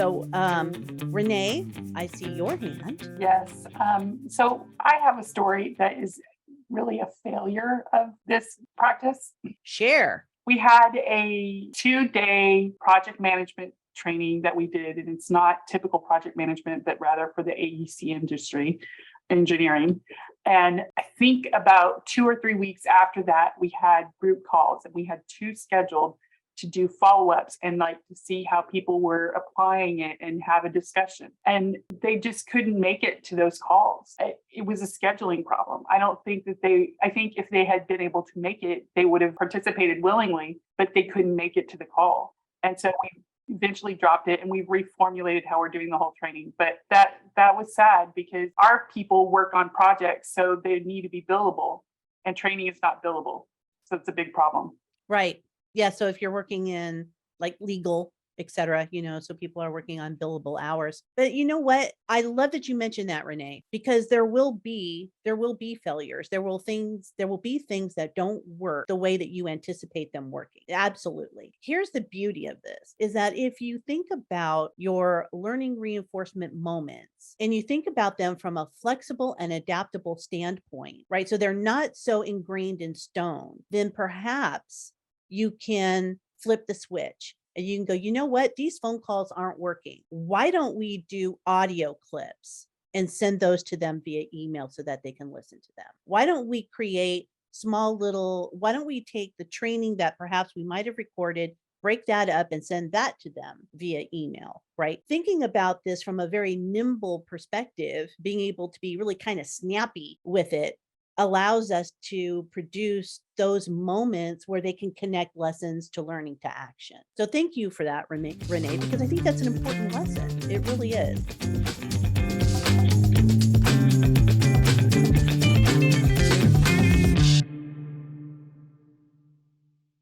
So, Renee, I see your hand. Yes. So I have a story that is really a failure of this practice. Share. We had a 2-day project management training that we did, and it's not typical project management, but rather for the AEC industry, engineering. And I think about 2 or 3 weeks after that, we had group calls, and we had two scheduled to do follow-ups and like to see how people were applying it and have a discussion. And they just couldn't make it to those calls. It was a scheduling problem. I think if they had been able to make it, they would have participated willingly, but they couldn't make it to the call. And so we eventually dropped it and we've reformulated how we're doing the whole training. But that was sad because our people work on projects, so they need to be billable, and training is not billable. So it's a big problem. Right. Yeah. So if you're working in like legal, et cetera, so people are working on billable hours. But you know what? I love that you mentioned that, Renee, because there will be failures. There will be things that don't work the way that you anticipate them working. Absolutely. Here's the beauty of this is that if you think about your learning reinforcement moments and you think about them from a flexible and adaptable standpoint, right? So they're not so ingrained in stone, then perhaps you can flip the switch and you can go, you know what? These phone calls aren't working. Why don't we do audio clips and send those to them via email so that they can listen to them? Why don't we why don't we take the training that perhaps we might have recorded, break that up and send that to them via email, right? Thinking about this from a very nimble perspective, being able to be really kind of snappy with it allows us to produce those moments where they can connect lessons to learning to action. So thank you for that, Renee, because I think that's an important lesson. It really is.